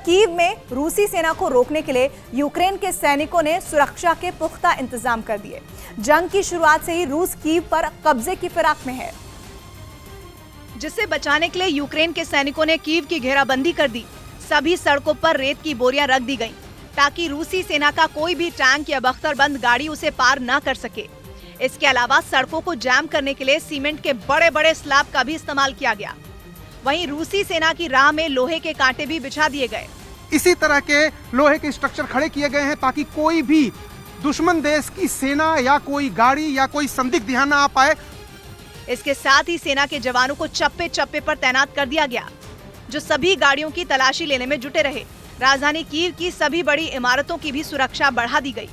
Kyiv में रूसी सेना को रोकने के लिए यूक्रेन के सैनिकों ने सुरक्षा के पुख्ता इंतजाम कर दिए। जंग की शुरुआत से ही रूस कीव पर कब्जे की फिराक में है, जिसे बचाने के लिए यूक्रेन के सैनिकों ने कीव की घेराबंदी कर दी। सभी सड़कों पर रेत की बोरियां रख दी गईं, ताकि रूसी सेना का कोई भी टैंक या बख्तरबंद गाड़ी उसे पार न कर सके। इसके अलावा सड़कों को जाम करने के लिए सीमेंट के बड़े बड़े स्लैब का भी इस्तेमाल किया गया। वहीं रूसी सेना की राह में लोहे के कांटे भी बिछा दिए गए। इसी तरह के लोहे के स्ट्रक्चर खड़े किए गए हैं ताकि कोई भी दुश्मन देश की सेना या कोई गाड़ी या कोई संदिग्ध यहाँ न आ पाए। इसके साथ ही सेना के जवानों को चप्पे चप्पे पर तैनात कर दिया गया, जो सभी गाड़ियों की तलाशी लेने में जुटे रहे। राजधानी कीव की सभी बड़ी इमारतों की भी सुरक्षा बढ़ा दी गई।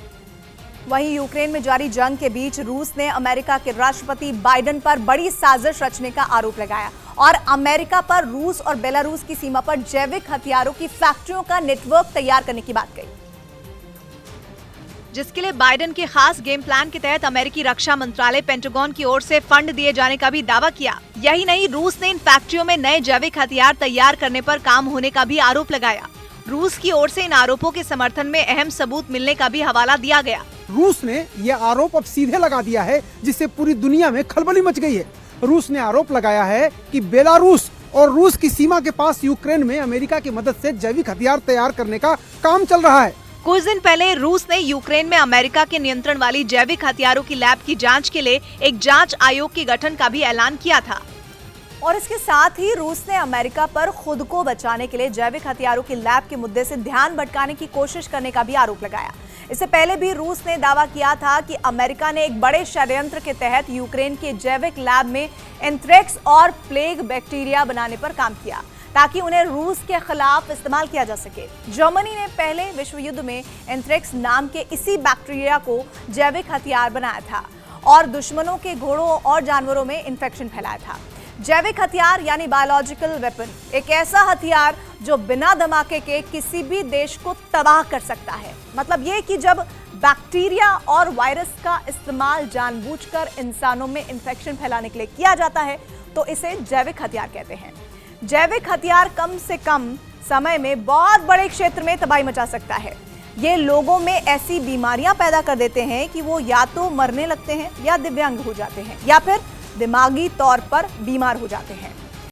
वहीं यूक्रेन में जारी जंग के बीच रूस ने अमेरिका के राष्ट्रपति बाइडेन पर बड़ी साजिश रचने का आरोप लगाया और अमेरिका पर रूस और बेलारूस की सीमा पर जैविक हथियारों की फैक्ट्रियों का नेटवर्क तैयार करने की बात कही, जिसके लिए बाइडेन के खास गेम प्लान के तहत अमेरिकी रक्षा मंत्रालय पेंटागन की ओर से फंड दिए जाने का भी दावा किया। यही नहीं, रूस ने इन फैक्ट्रियों में नए जैविक हथियार तैयार करने पर काम होने का भी आरोप लगाया। रूस की ओर से इन आरोपों के समर्थन में अहम सबूत मिलने का भी हवाला दिया गया। रूस ने यह आरोप अब सीधे लगा दिया है, जिससे पूरी दुनिया में खलबली मच गई है। रूस ने आरोप लगाया है कि बेलारूस और रूस की सीमा के पास यूक्रेन में अमेरिका की मदद से जैविक हथियार तैयार करने का काम चल रहा है। कुछ दिन पहले रूस ने यूक्रेन में अमेरिका के नियंत्रण वाली जैविक हथियारों की लैब की जांच के लिए एक जांच आयोग के गठन का भी ऐलान किया था। और इसके साथ ही रूस ने अमेरिका पर खुद को बचाने के लिए जैविक हथियारों की लैब के मुद्दे से ध्यान भटकाने की कोशिश करने का भी आरोप लगाया। इससे पहले भी रूस ने दावा किया था कि अमेरिका ने एक बड़े षड्यंत्र के तहत यूक्रेन के जैविक लैब में एंथ्रेक्स और प्लेग बैक्टीरिया बनाने पर काम किया, ताकि उन्हें रूस के खिलाफ इस्तेमाल किया जा सके। जर्मनी ने पहले विश्व युद्ध में एंथ्रेक्स नाम के इसी बैक्टीरिया को जैविक हथियार बनाया था और दुश्मनों के घोड़ों और जानवरों में इन्फेक्शन फैलाया था। जैविक हथियार यानी बायोलॉजिकल वेपन एक ऐसा हथियार जो बिना धमाके के किसी भी देश को तबाह कर सकता है। मतलब ये कि जब बैक्टीरिया और वायरस का इस्तेमाल जानबूझकर इंसानों में इन्फेक्शन फैलाने के लिए किया जाता है, तो इसे जैविक हथियार कहते हैं। जैविक हथियार कम से कम समय में बहुत बड़े क्षेत्र में तबाही मचा सकता है। ये लोगों में ऐसी बीमारियां पैदा कर देते हैं कि वो या तो मरने लगते हैं या दिव्यांग हो जाते हैं या फिर दिमागी तौर पर बीमार हो जाते हैं।